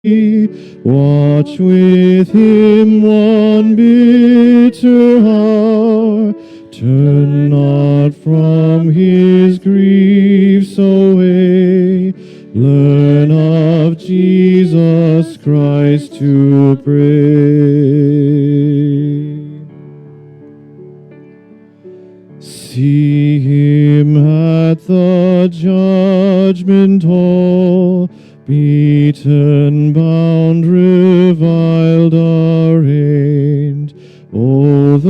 Watch with him one bitter hour. Turn not from his griefs away. Learn of Jesus Christ to pray. See him at the judgment hall, beaten, bound, reviled, arraigned. Oh, the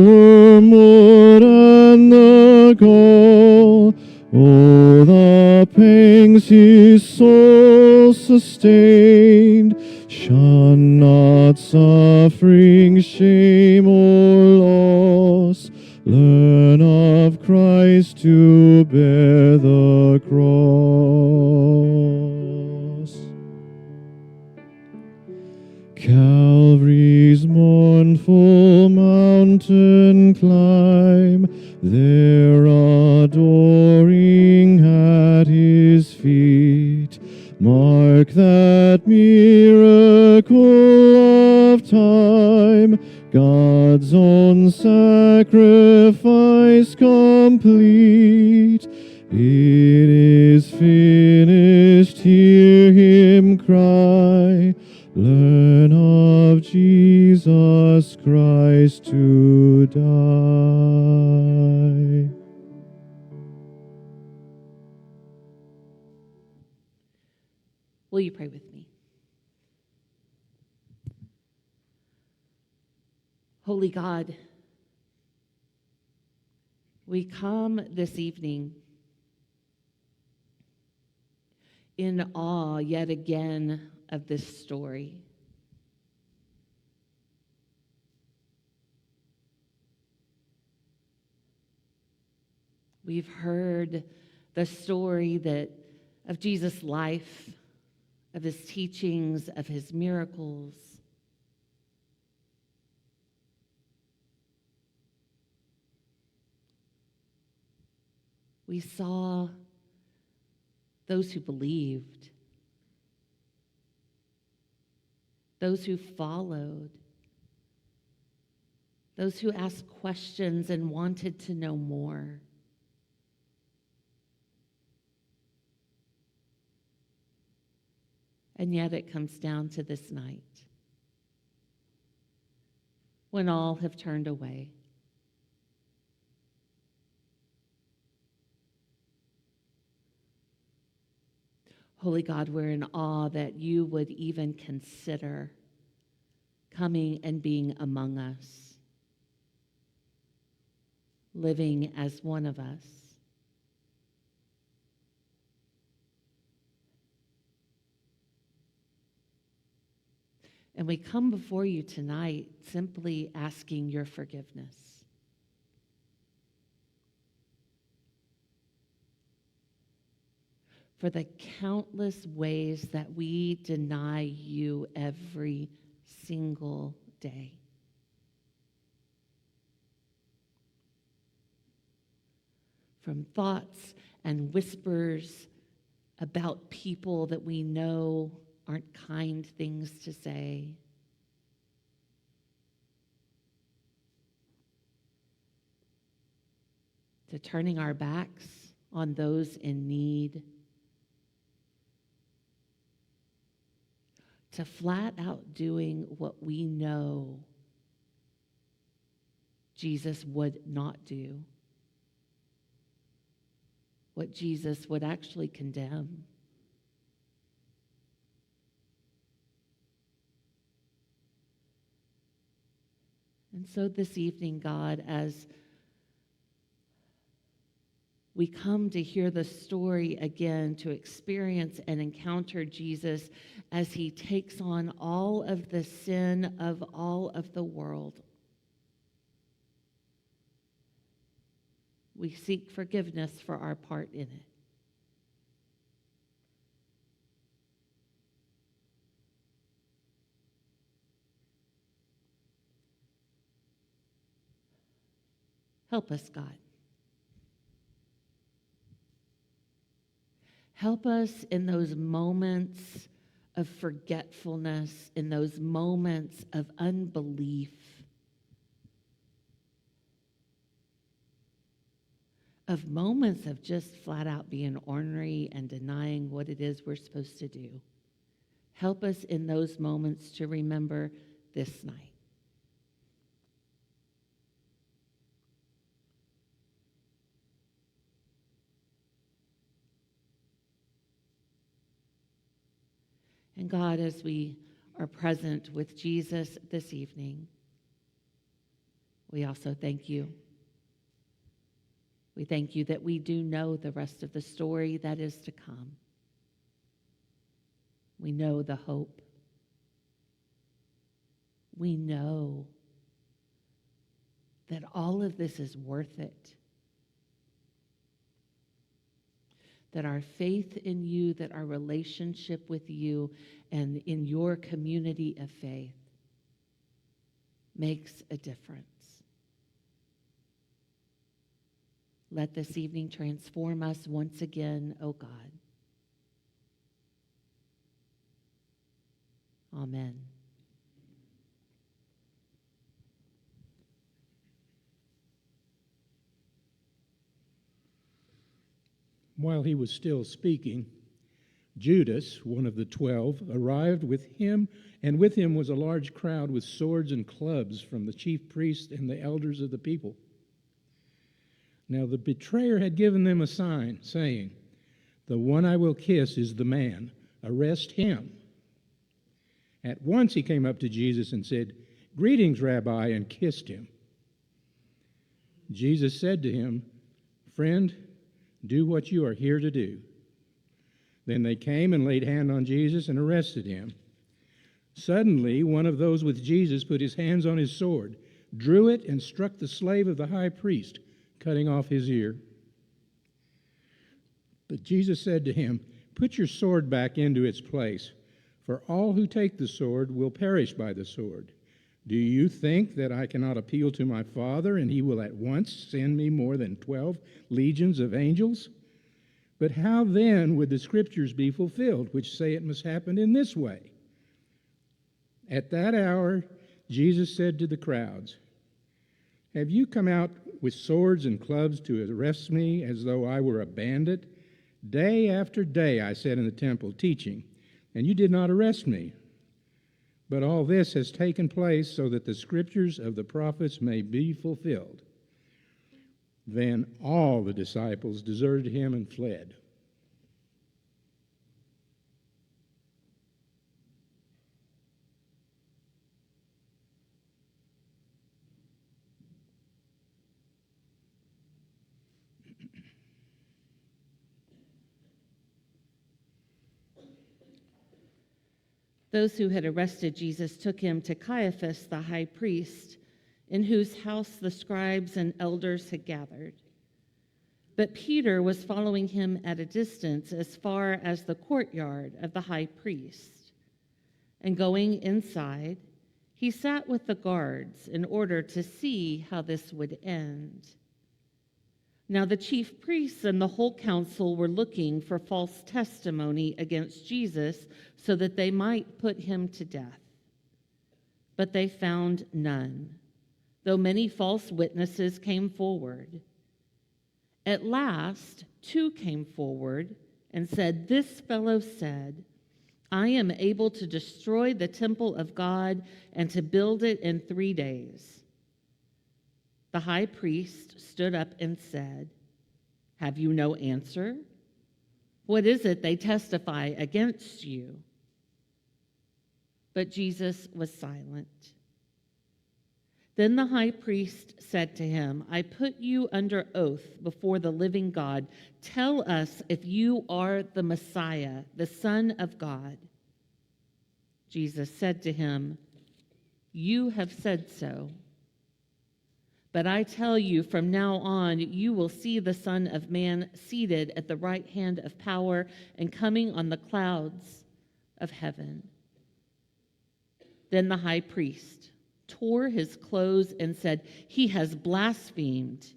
wormwood and the gall, oh, the pangs his soul sustained. Shun not suffering, shame, or loss. Learn of Christ to bear the cross. Calvary's mournful mountain climb, there adoring at his feet. Mark that miracle of time, God's own sacrifice complete. It is finished, hear him cry. Learn of Jesus Christ to die. Will you pray with me? Holy God, we come this evening in awe yet again of this story. We've heard the story of Jesus' life, of his teachings, of his miracles. We saw those who believed, those who followed, those who asked questions and wanted to know more. And yet it comes down to this night when all have turned away. Holy God, we're in awe that you would even consider coming and being among us, living as one of us. And we come before you tonight simply asking your forgiveness. For the countless ways that we deny you every single day. From thoughts and whispers about people that we know aren't kind things to say, to turning our backs on those in need, to flat out doing what we know Jesus would not do, what Jesus would actually condemn. And so this evening, God, as we come to hear the story again, to experience and encounter Jesus as he takes on all of the sin of all of the world, we seek forgiveness for our part in it. Help us, God. Help us in those moments of forgetfulness, in those moments of unbelief, of moments of just flat out being ornery and denying what it is we're supposed to do. Help us in those moments to remember this night. And God, as we are present with Jesus this evening, we also thank you. We thank you that we do know the rest of the story that is to come. We know the hope. We know that all of this is worth it. That our faith in you, that our relationship with you and in your community of faith makes a difference. Let this evening transform us once again, O God. Amen. While he was still speaking, Judas, one of the 12, arrived with him, and with him was a large crowd with swords and clubs from the chief priests and the elders of the people. Now the betrayer had given them a sign, saying, "The one I will kiss is the man. Arrest him." At once he came up to Jesus and said, "Greetings, Rabbi," and kissed him. Jesus said to him, "Friend, do what you are here to do." Then they came and laid hand on Jesus and arrested him. Suddenly, one of those with Jesus put his hands on his sword, drew it, and struck the slave of the high priest, cutting off his ear. But Jesus said to him, "Put your sword back into its place, for all who take the sword will perish by the sword. Do you think that I cannot appeal to my Father, and he will at once send me more than 12 legions of angels? But how then would the Scriptures be fulfilled, which say it must happen in this way?" At that hour, Jesus said to the crowds, "Have you come out with swords and clubs to arrest me as though I were a bandit? Day after day I sat in the temple teaching, and you did not arrest me. But all this has taken place so that the Scriptures of the prophets may be fulfilled." Then all the disciples deserted him and fled. Those who had arrested Jesus took him to Caiaphas, the high priest, in whose house the scribes and elders had gathered. But Peter was following him at a distance as far as the courtyard of the high priest. And going inside, he sat with the guards in order to see how this would end. Now the chief priests and the whole council were looking for false testimony against Jesus so that they might put him to death. But they found none, though many false witnesses came forward. At last, 2 came forward and said, "This fellow said, 'I am able to destroy the temple of God and to build it in 3 days.'" The high priest stood up and said, "Have you no answer? What is it they testify against you?" But Jesus was silent. Then the high priest said to him, "I put you under oath before the living God. Tell us if you are the Messiah, the Son of God." Jesus said to him, "You have said so. But I tell you, from now on, you will see the Son of Man seated at the right hand of power and coming on the clouds of heaven." Then the high priest tore his clothes and said, "He has blasphemed.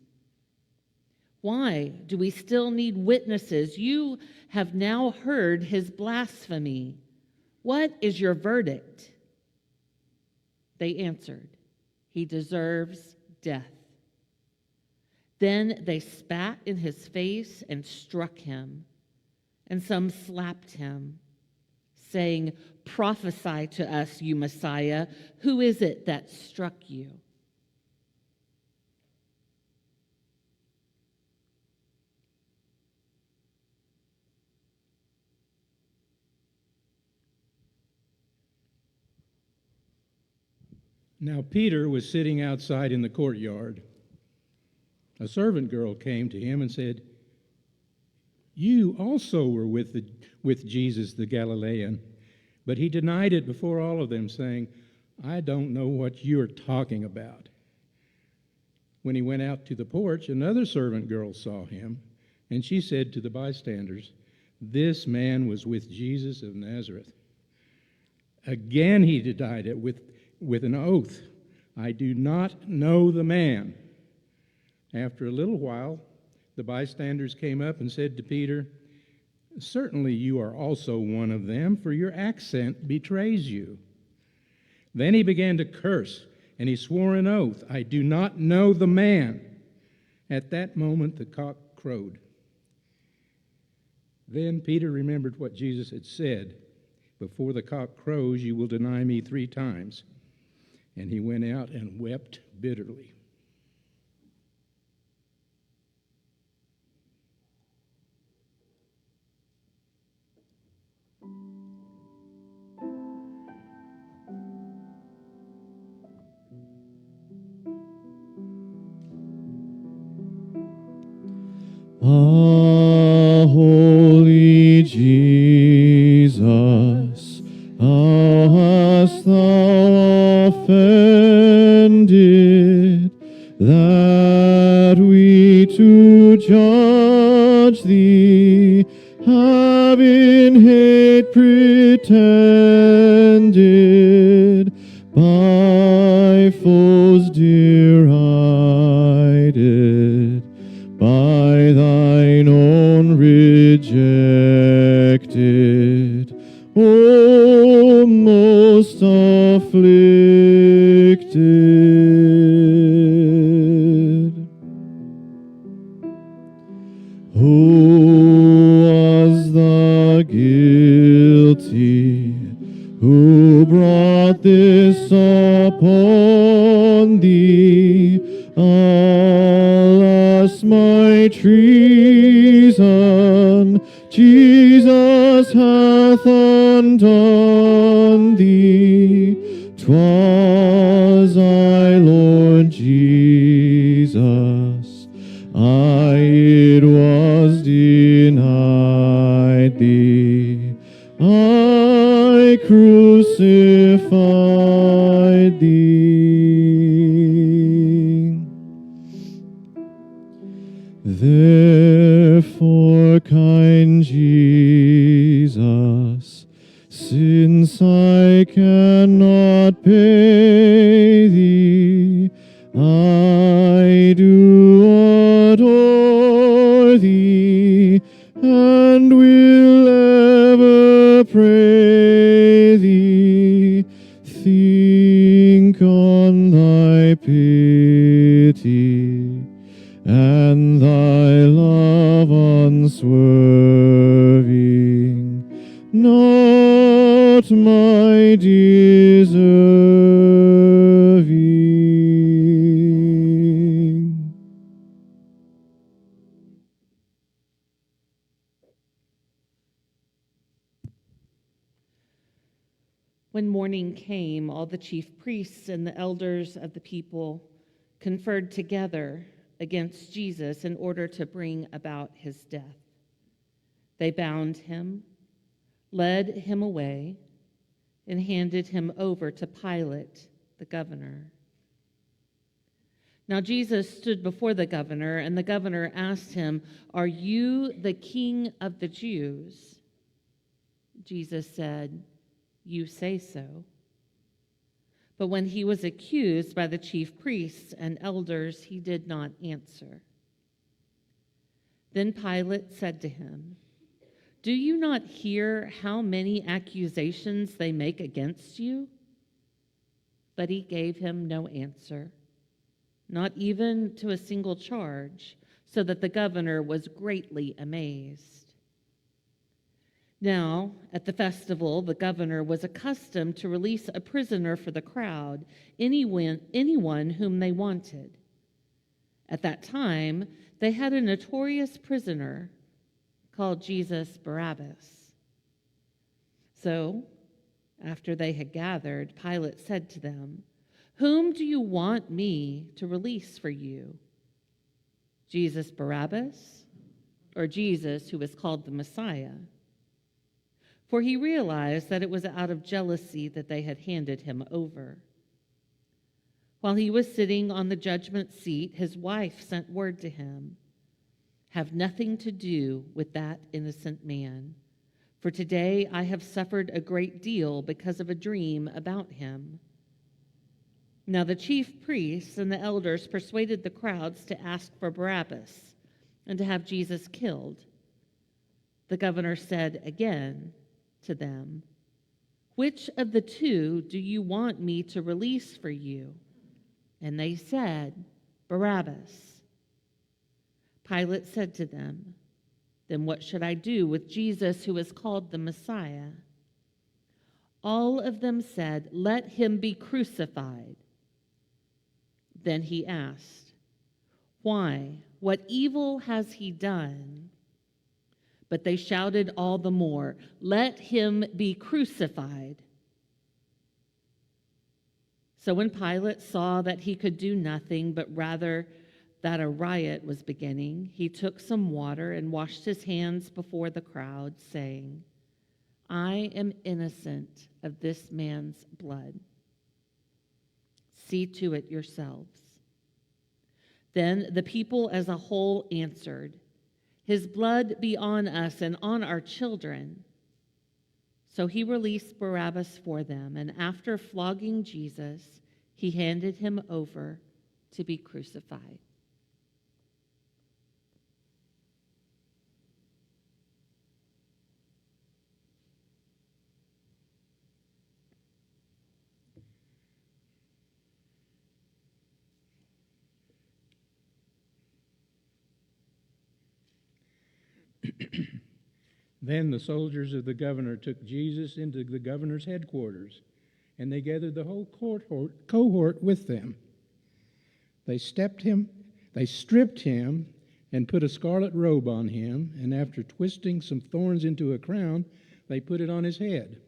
Why do we still need witnesses? You have now heard his blasphemy. What is your verdict?" They answered, "He deserves death." Then they spat in his face and struck him, and some slapped him, saying, "Prophesy to us, you Messiah. Who is it that struck you?" Now Peter was sitting outside in the courtyard. A servant girl came to him and said, "You also were with Jesus the Galilean." But he denied it before all of them, saying, "I don't know what you're talking about." When he went out to the porch, another servant girl saw him, and she said to the bystanders, "This man was with Jesus of Nazareth." Again he denied it with an oath, "I do not know the man." After a little while, the bystanders came up and said to Peter, "Certainly you are also one of them, for your accent betrays you." Then he began to curse, and he swore an oath, "I do not know the man." At that moment the cock crowed. Then Peter remembered what Jesus had said, "Before the cock crows, you will deny me 3 times." And he went out and wept bitterly. Ah, holy Jesus, how hast thou offended, that we to judge thee have in hate pretended, by foes derided, by thine own rejected, O most afflicted. Who was the guilty who brought this upon thee? Alas, my treason, Jesus hath undone thee. 'Twas I, Lord Jesus, it was denied thee. I crucified thee. Therefore, kind Jesus, since I cannot pay thee, I do adore thee, and will ever pray thee. Think on thy pity and thy love unswerving, not my deserving. When morning came, all the chief priests and the elders of the people conferred together against Jesus in order to bring about his death. They bound him, led him away, and handed him over to Pilate, the governor. Now Jesus stood before the governor, and the governor asked him, "Are you the king of the Jews?" Jesus said, "You say so." But when he was accused by the chief priests and elders, he did not answer. Then Pilate said to him, Do you not hear how many accusations they make against you?" But he gave him no answer, not even to a single charge, so that the governor was greatly amazed. Now, at the festival, the governor was accustomed to release a prisoner for the crowd, anyone whom they wanted. At that time, they had a notorious prisoner called Jesus Barabbas. So, after they had gathered, Pilate said to them, "Whom do you want me to release for you? Jesus Barabbas, or Jesus who is called the Messiah?" For he realized that it was out of jealousy that they had handed him over. While he was sitting on the judgment seat, his wife sent word to him, "Have nothing to do with that innocent man, for today I have suffered a great deal because of a dream about him." Now the chief priests and the elders persuaded the crowds to ask for Barabbas and to have Jesus killed. The governor said again to them, "Which of the two do you want me to release for you?" And they said, "Barabbas." Pilate said to them, "Then what should I do with Jesus who is called the Messiah?" All of them said, "Let him be crucified." Then he asked, "Why? What evil has he done?" But they shouted all the more, "Let him be crucified." So when Pilate saw that he could do nothing, but rather that a riot was beginning, he took some water and washed his hands before the crowd, saying, "I am innocent of this man's blood. See to it yourselves." Then the people as a whole answered, "His blood be on us and on our children." So he released Barabbas for them, and after flogging Jesus, he handed him over to be crucified. Then the soldiers of the governor took Jesus into the governor's headquarters, and they gathered the whole cohort with them. They stripped him, and put a scarlet robe on him, and after twisting some thorns into a crown, they put it on his head.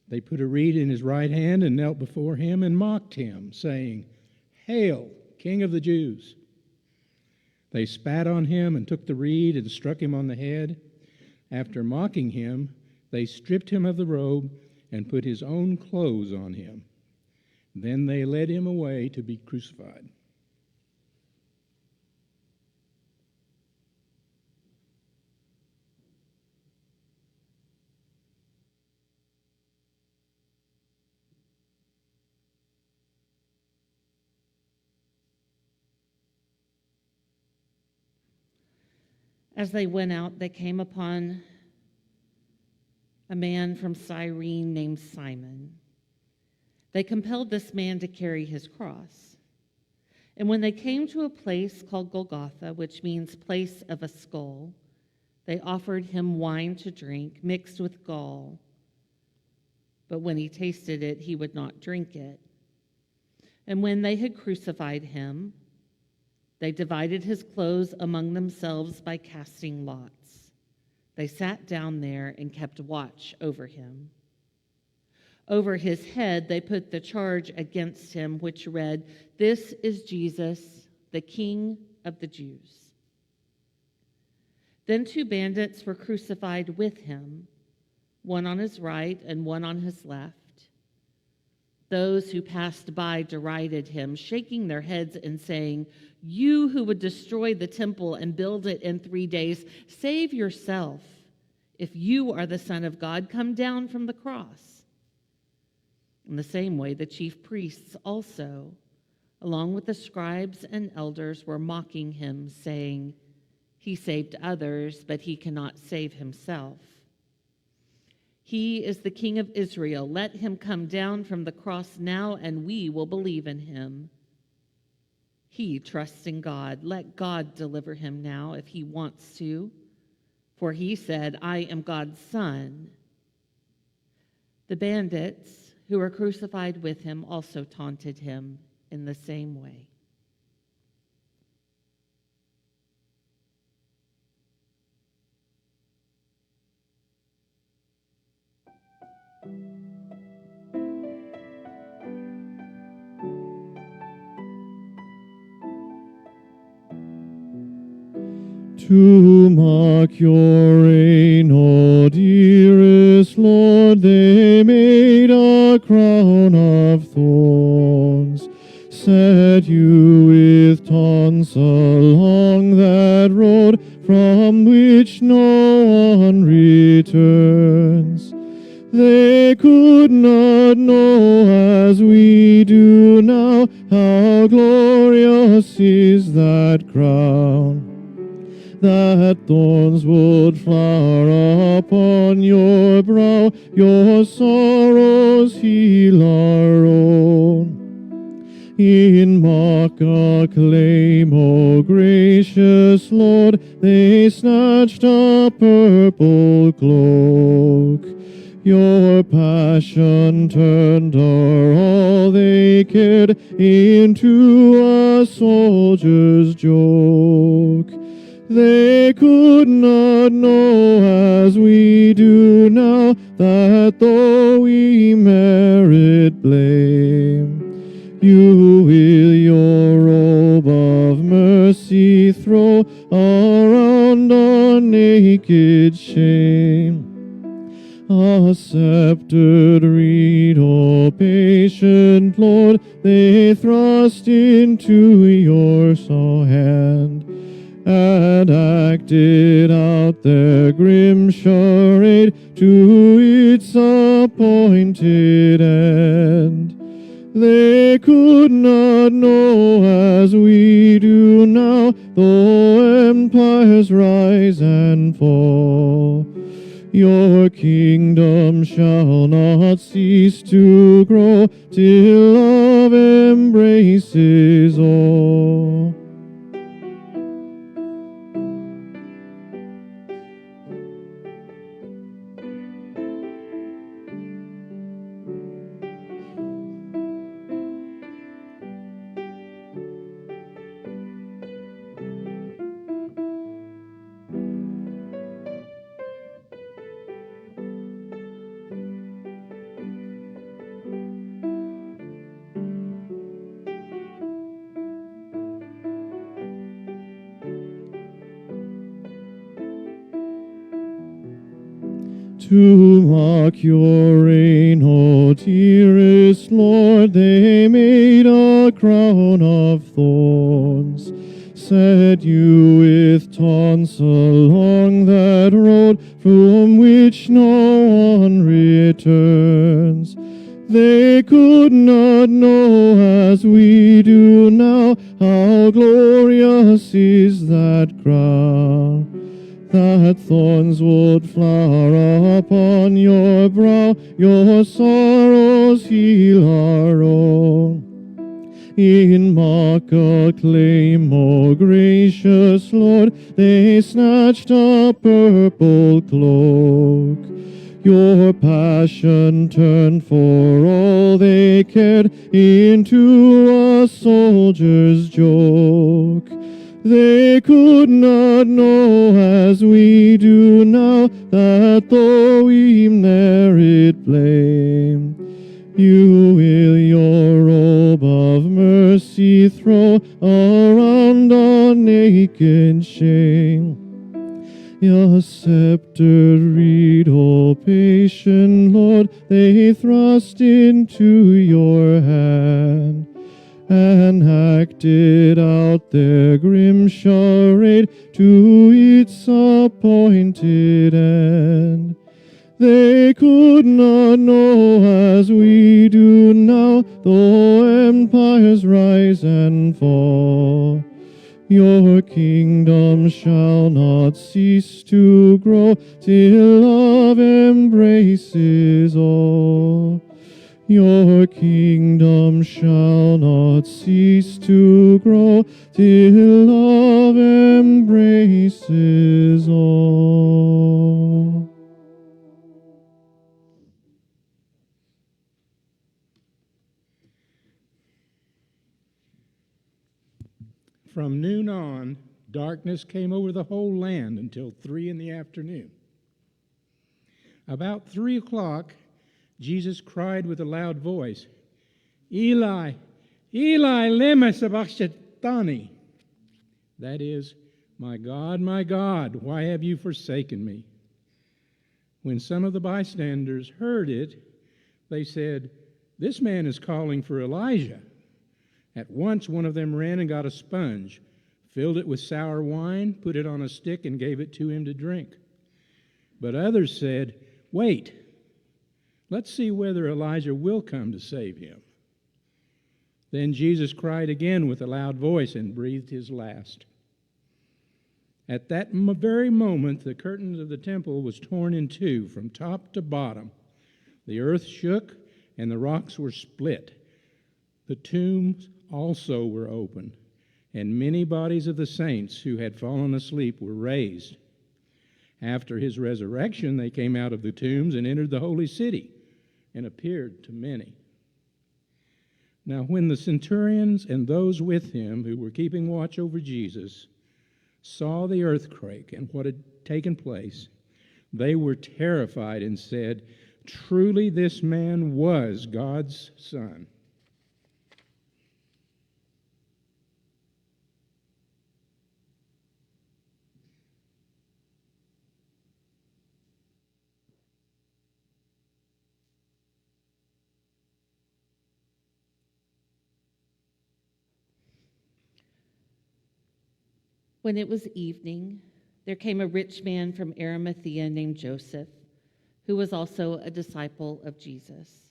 They put a reed in his right hand and knelt before him and mocked him, saying, "Hail, King of the Jews!" They spat on him and took the reed and struck him on the head. After mocking him, they stripped him of the robe and put his own clothes on him. Then they led him away to be crucified. As they went out, they came upon a man from Cyrene named Simon. They compelled this man to carry his cross. And when they came to a place called Golgotha, which means place of a skull, they offered him wine to drink mixed with gall. But when he tasted it, he would not drink it. And when they had crucified him, they divided his clothes among themselves by casting lots. They sat down there and kept watch over him. Over his head they put the charge against him, which read, "This is Jesus, the King of the Jews." Then 2 bandits were crucified with him, one on his right and one on his left. Those who passed by derided him, shaking their heads and saying, "You who would destroy the temple and build it in 3 days, save yourself. If you are the Son of God, come down from the cross." In the same way, the chief priests also, along with the scribes and elders, were mocking him, saying, He saved others, but he cannot save himself. He is the King of Israel. Let him come down from the cross now, and we will believe in him. He trusts in God. Let God deliver him now if he wants to. For he said, I am God's son. The bandits who were crucified with him also taunted him in the same way. To mock your reign, O dearest Lord, they made a crown of thorns, set you with taunts along that road from which no one returns. They could not know as we do now how glorious is that crown, that thorns would flower upon your brow, your sorrows heal our own. In mock acclaim, O gracious Lord, they snatched a purple cloak. Your passion turned all they cared into a soldier's joke. They could not know as we do now that though we merit blame, you with your robe of mercy throw around our naked shame. A sceptered reed, O patient Lord, they thrust into your hand, and acted out their grim charade to its appointed end. They could not know as we do now, though empires rise and fall, your kingdom shall not cease to grow till love embraces all. To mock your reign, O dearest Lord, they made a crown of thorns, set you with taunts along that road from which no one returns. They could not know as we do now how glorious is that crown, that thorns would flower upon your brow, your sorrows heal our own. In mock acclaim, O gracious Lord, they snatched a purple cloak. Your passion turned for all they cared into a soldier's joke. They could not know as we do now that though we merit blame, you with your robe of mercy throw around our naked shame. Your scepter reed, O patient Lord, they thrust into your hand, and acted out their grim charade to its appointed end. They could not know as we do now, though empires rise and fall, Your kingdom shall not cease to grow till love embraces all. Your kingdom shall not cease to grow till love embraces all. From noon on, darkness came over the whole land until 3 in the afternoon. About 3 o'clock, Jesus cried with a loud voice, Eli, Eli, lema sabachthani. That is, my God, why have you forsaken me? When some of the bystanders heard it, they said, This man is calling for Elijah. At once one of them ran and got a sponge, filled it with sour wine, put it on a stick, and gave it to him to drink. But others said, Wait, let's see whether Elijah will come to save him. Then Jesus cried again with a loud voice and breathed his last. At that very moment, the curtains of the temple was torn in two from top to bottom. The earth shook and the rocks were split. The tombs also were opened, and many bodies of the saints who had fallen asleep were raised. After his resurrection, they came out of the tombs and entered the holy city and appeared to many. Now, when the centurions and those with him who were keeping watch over Jesus saw the earthquake and what had taken place, they were terrified and said, Truly this man was God's Son. When it was evening, there came a rich man from Arimathea named Joseph, who was also a disciple of Jesus.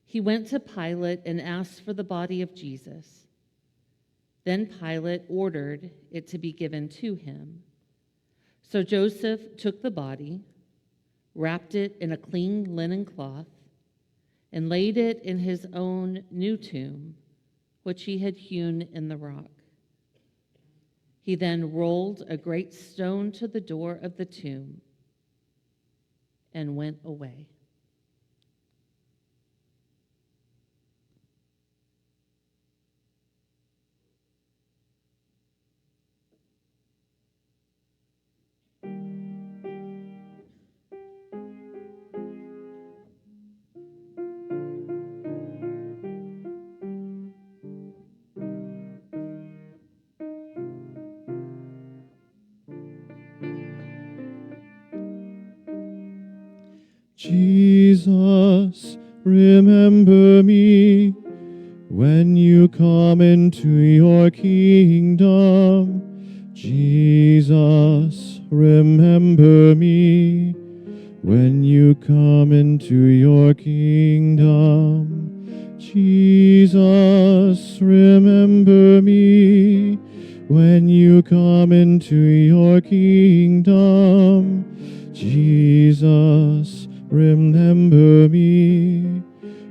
He went to Pilate and asked for the body of Jesus. Then Pilate ordered it to be given to him. So Joseph took the body, wrapped it in a clean linen cloth, and laid it in his own new tomb, which he had hewn in the rock. He then rolled a great stone to the door of the tomb and went away. Jesus, remember me when you come into your kingdom. Jesus, remember me when you come into your kingdom. Jesus, remember me when you come into your kingdom. Jesus, remember me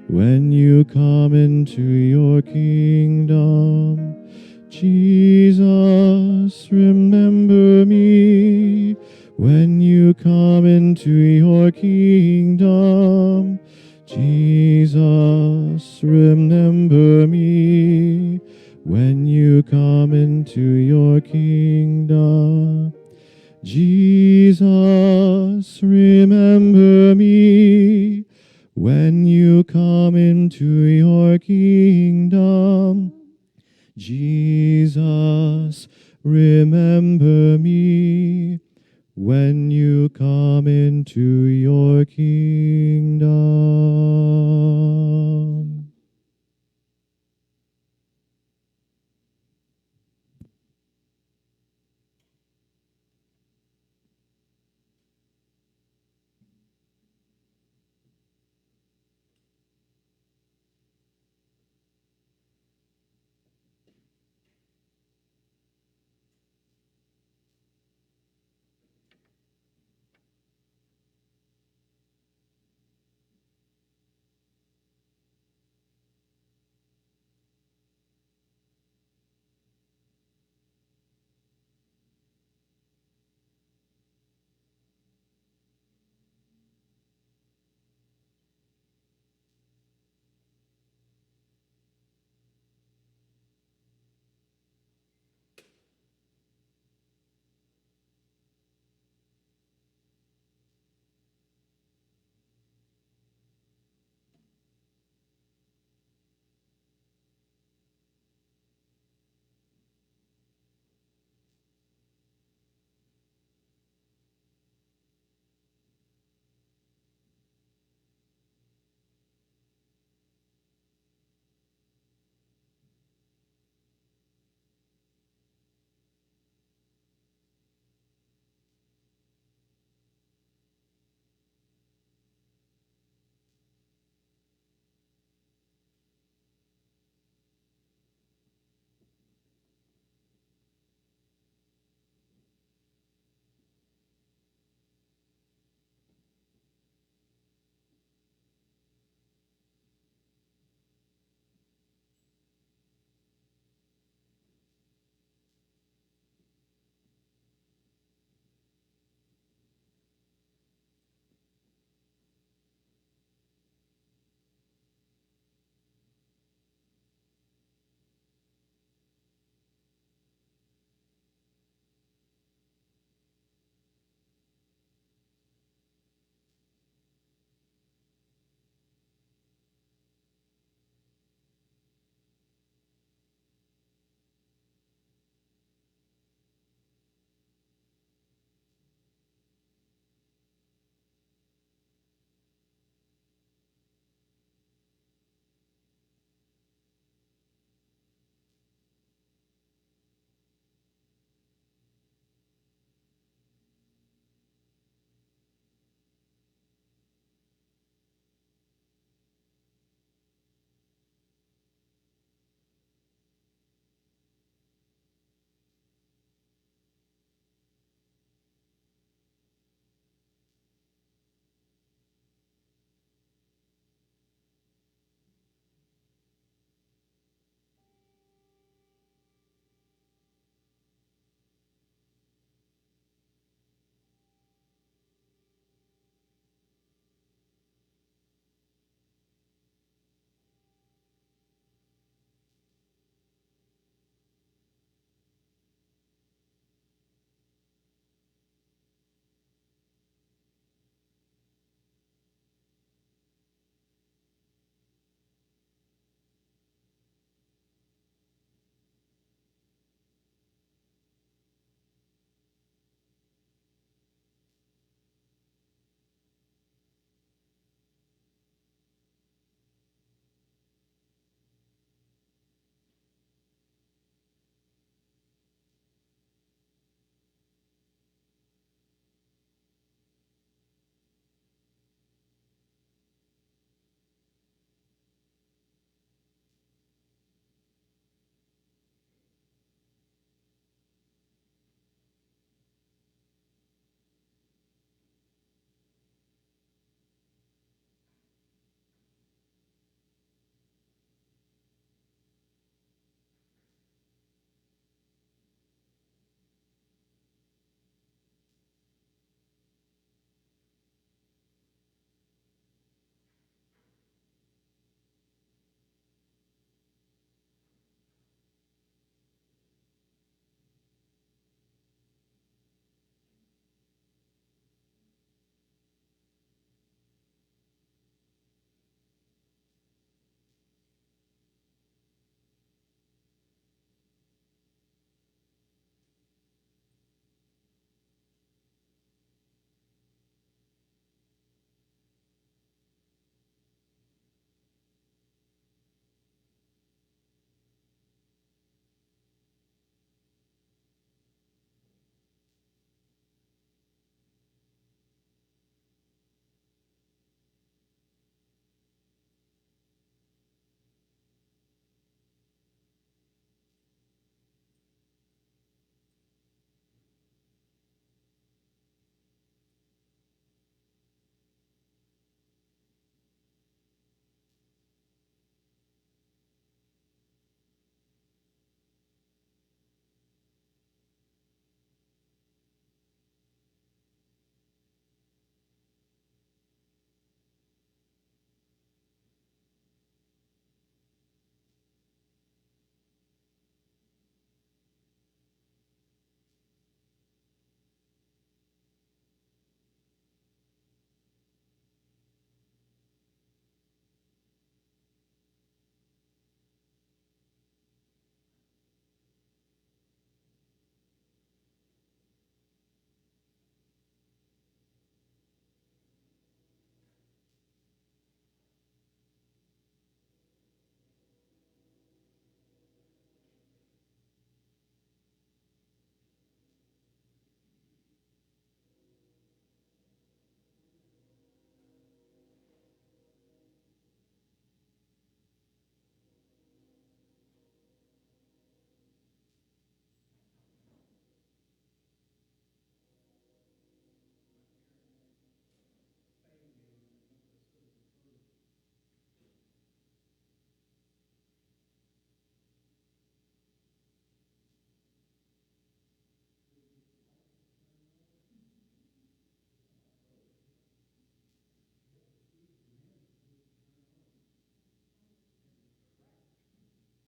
when you come into your kingdom. Jesus, remember me when you come into your kingdom. Jesus, remember me when you come into your kingdom. Jesus, remember me when you come into your kingdom. Jesus, remember me when you come into your kingdom.